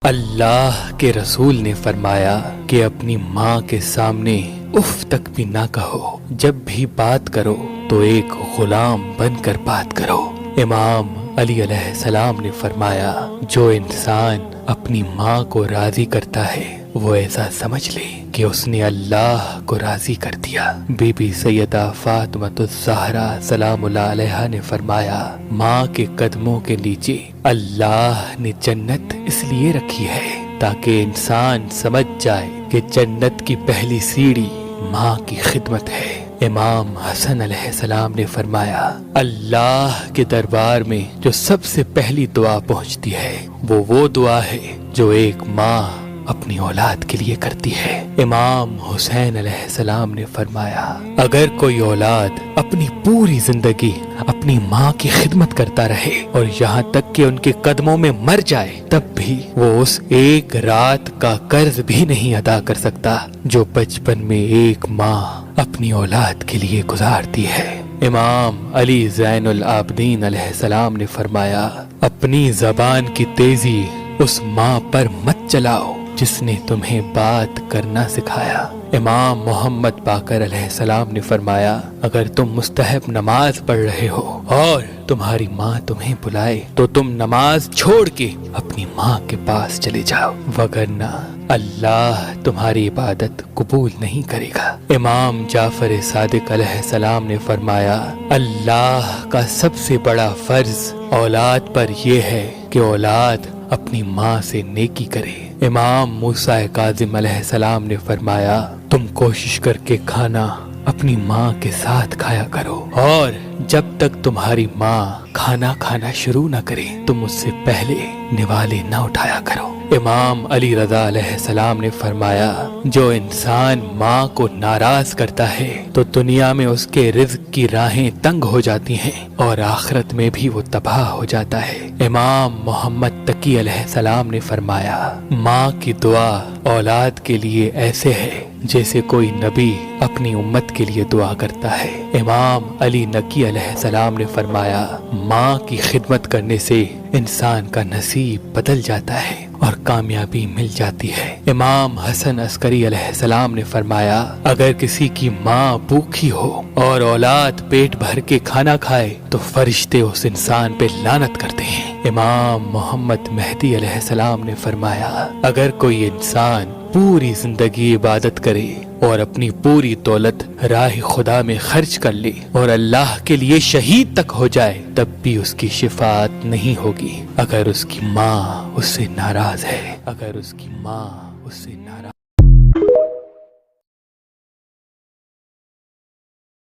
اللہ کے رسول نے فرمایا کہ اپنی ماں کے سامنے اف تک بھی نہ کہو، جب بھی بات کرو تو ایک غلام بن کر بات کرو۔ امام علی علیہ السلام نے فرمایا، جو انسان اپنی ماں کو راضی کرتا ہے وہ ایسا سمجھ لے کہ اس نے اللہ کو راضی کر دیا۔ بی بی سیدہ فاطمۃ الزہرا سلام اللہ علیہا نے فرمایا، ماں کے قدموں کے نیچے اللہ نے جنت اس لیے رکھی ہے تاکہ انسان سمجھ جائے کہ جنت کی پہلی سیڑھی ماں کی خدمت ہے۔ امام حسن علیہ السلام نے فرمایا، اللہ کے دربار میں جو سب سے پہلی دعا پہنچتی ہے وہ دعا ہے جو ایک ماں اپنی اولاد کے لیے کرتی ہے۔ امام حسین علیہ السلام نے فرمایا، اگر کوئی اولاد اپنی پوری زندگی اپنی ماں کی خدمت کرتا رہے اور یہاں تک کہ ان کے قدموں میں مر جائے، تب بھی وہ اس ایک رات کا قرض بھی نہیں ادا کر سکتا جو بچپن میں ایک ماں اپنی اولاد کے لیے گزارتی ہے۔ امام علی زین العابدین علیہ السلام نے فرمایا، اپنی زبان کی تیزی اس ماں پر مت چلاؤ جس نے تمہیں بات کرنا سکھایا۔ امام محمد باقر علیہ السلام نے فرمایا، اگر تم مستحب نماز پڑھ رہے ہو اور تمہاری ماں تمہیں بلائے تو تم نماز چھوڑ کے اپنی ماں کے پاس چلے جاؤ، وگرنہ اللہ تمہاری عبادت قبول نہیں کرے گا۔ امام جعفر صادق علیہ السلام نے فرمایا، اللہ کا سب سے بڑا فرض اولاد پر یہ ہے کہ اولاد اپنی ماں سے نیکی کرے۔ امام موسیٰ کاظم علیہ السلام نے فرمایا، تم کوشش کر کے کھانا اپنی ماں کے ساتھ کھایا کرو، اور جب تک تمہاری ماں کھانا کھانا شروع نہ کرے تم اس سے پہلے نوالے نہ اٹھایا کرو۔ امام علی رضا علیہ السلام نے فرمایا، جو انسان ماں کو ناراض کرتا ہے تو دنیا میں اس کے رزق کی راہیں تنگ ہو جاتی ہیں اور آخرت میں بھی وہ تباہ ہو جاتا ہے۔ امام محمد تقی علیہ السلام نے فرمایا، ماں کی دعا اولاد کے لیے ایسے ہے جیسے کوئی نبی اپنی امت کے لیے دعا کرتا ہے۔ امام علی نقی علیہ السلام نے فرمایا، ماں کی خدمت کرنے سے انسان کا نصیب بدل جاتا ہے اور کامیابی مل جاتی ہے۔ امام حسن عسکری علیہ السلام نے فرمایا، اگر کسی کی ماں بھوکی ہو اور اولاد پیٹ بھر کے کھانا کھائے تو فرشتے اس انسان پہ لعنت کرتے ہیں۔ امام محمد مہدی علیہ السلام نے فرمایا، اگر کوئی انسان پوری زندگی عبادت کرے اور اپنی پوری دولت راہ خدا میں خرچ کر لے اور اللہ کے لیے شہید تک ہو جائے، تب بھی اس کی شفاعت نہیں ہوگی اگر اس کی ماں اس سے ناراض ہے۔